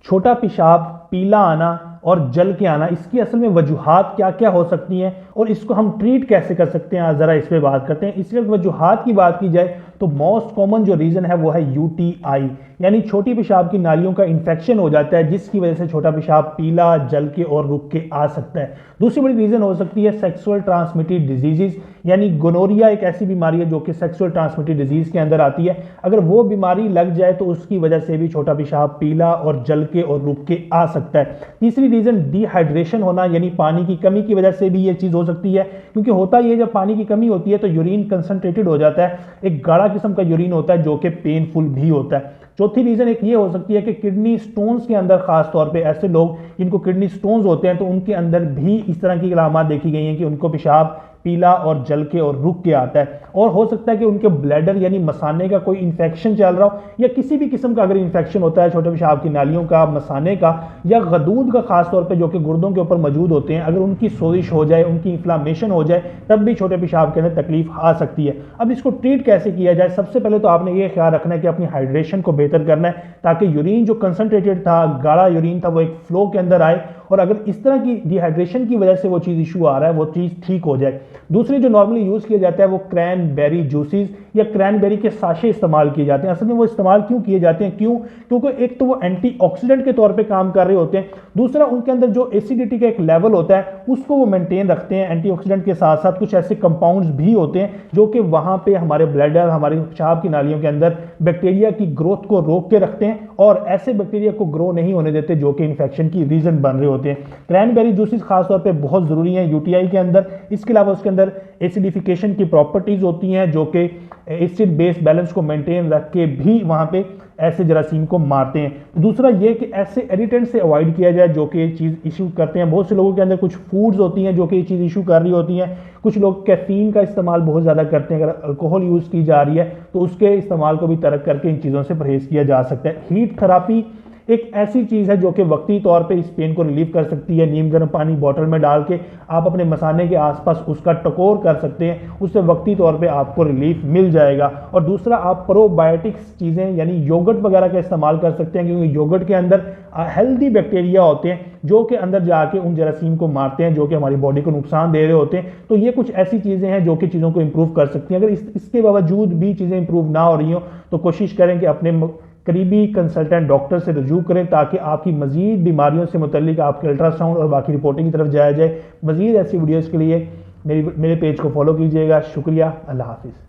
छोटा पेशाब, पीला आना और जल के आना, इसकी असल में वजूहात क्या क्या हो सकती हैं और इसको हम ट्रीट कैसे कर सकते हैं, ज़रा इस पर बात करते हैं। इसलिए वजूहात की बात की जाए तो मोस्ट कॉमन जो रीज़न है वो है यूटीआई, यानी छोटी पेशाब की नालियों का इन्फेक्शन हो जाता है जिसकी वजह से छोटा पेशाब पीला, जल के और रुक के आ सकता है। दूसरी बड़ी रीज़न हो सकती है सेक्सुअल ट्रांसमिटेड डिजीजेस, यानी गोनोरिया एक ऐसी बीमारी है जो कि सेक्सुअल ट्रांसमिटेड डिजीज के अंदर आती है। अगर वो बीमारी लग जाए तो उसकी वजह से भी छोटा पेशाब पीला और जल के और रुक के आ सकता है। तीसरी रीज़न डिहाइड्रेशन होना, यानी पानी की कमी की वजह से भी ये चीज़ हो सकती है, क्योंकि होता ये जब पानी की कमी होती है तो यूरिन कंसंट्रेटेड हो जाता है, एक गाढ़ा किस्म का यूरिन होता है जो कि पेनफुल भी होता है। चौथी रीजन एक ये हो सकती है कि किडनी स्टोन्स के अंदर, खास तौर पे ऐसे लोग जिनको किडनी स्टोन्स होते हैं तो उनके अंदर भी इस तरह की अलामात देखी गई हैं कि उनको पेशाब पीला और जल के और रुक के आता है। और हो सकता है कि उनके ब्लैडर यानी मसाने का कोई इन्फेक्शन चल रहा हो, या किसी भी किस्म का अगर इन्फेक्शन होता है छोटे पेशाब की नालियों का, मसाने का या गदूद का, खास तौर पे जो कि गुर्दों के ऊपर मौजूद होते हैं, अगर उनकी सोजिश हो जाए, उनकी इन्फ्लामेशन हो जाए, तब भी छोटे पेशाब के अंदर तकलीफ आ सकती है। अब इसको ट्रीट कैसे किया जाए? सबसे पहले तो आपने ये ख्याल रखना है कि अपनी हाइड्रेशन को बेहतर करना है ताकि यूरिन जो कंसंट्रेटेड था, गाढ़ा यूरिन था, वो एक फ्लो के अंदर आए, और अगर इस तरह की डिहाइड्रेशन की वजह से वो चीज़ इशू आ रहा है वो चीज़ ठीक हो जाए। दूसरी जो नॉर्मली यूज़ किया जाता है वो क्रैनबेरी जूसेस या क्रैनबेरी के साशे इस्तेमाल किए जाते हैं। असल में वो इस्तेमाल क्यों किए जाते हैं? क्योंकि एक तो वो एंटीऑक्सीडेंट के तौर पे काम कर रहे होते हैं, दूसरा उनके अंदर जो एसिडिटी का एक लेवल होता है उसको वो मेंटेन रखते हैं। एंटीऑक्सीडेंट के साथ साथ कुछ ऐसे कंपाउंड्स भी होते हैं जो कि वहाँ पे हमारे ब्लैडर, हमारे पेशाब की नालियों के अंदर बैक्टीरिया की ग्रोथ को रोक के रखते हैं और ऐसे बैक्टीरिया को ग्रो नहीं होने देते जो कि इन्फेक्शन की रीजन बन रहे होते हैं। क्रैनबेरी जूसेस खासतौर पे बहुत ज़रूरी हैं यूटीआई के अंदर। इसके अलावा उसके अंदर एसिडिफिकेशन की प्रॉपर्टीज़ होती हैं जो कि एसिड बेस बैलेंस को मेंटेन रख के भी वहाँ पे ऐसे जरासीम को मारते हैं। दूसरा ये कि ऐसे एडिटेंट से अवॉइड किया जाए जो कि ये चीज़ इशू करते हैं। बहुत से लोगों के अंदर कुछ फूड्स होती हैं जो कि ये चीज़ इशू कर रही होती हैं। कुछ लोग कैफीन का इस्तेमाल बहुत ज़्यादा करते हैं, अगर अल्कोहल यूज़ की जा रही है तो उसके इस्तेमाल को भी तर्क करके इन चीज़ों से परहेज़ किया जा सकता है। हीट थेरापी एक ऐसी चीज़ है जो कि वक्ती तौर पे इस पेन को रिलीव कर सकती है। नीम गर्म पानी बोतल में डाल के आप अपने मसाने के आसपास उसका टकोर कर सकते हैं, उससे वक्ती तौर पे आपको रिलीफ मिल जाएगा। और दूसरा, आप प्रोबायोटिक्स चीज़ें यानी योगर्ट वगैरह का इस्तेमाल कर सकते हैं, क्योंकि योगर्ट के अंदर हेल्दी बैक्टीरिया होते हैं जो कि अंदर जाके उन जरासीम को मारते हैं जो कि हमारी बॉडी को नुकसान दे रहे होते हैं। तो ये कुछ ऐसी चीज़ें हैं जो कि चीज़ों को इंप्रूव कर सकती हैं। अगर इसके बावजूद भी चीज़ें इंप्रूव ना हो रही हो तो कोशिश करें कि अपने करीबी कंसल्टेंट डॉक्टर से रजू करें ताकि आपकी मजीद बीमारियों से मुतल्लिक आपके अल्ट्रासाउंड और बाकी रिपोर्टिंग की तरफ जाया जाए। मजीद ऐसी वीडियोज़ के लिए मेरे पेज को फॉलो कीजिएगा। शुक्रिया, अल्लाह हाफिज़।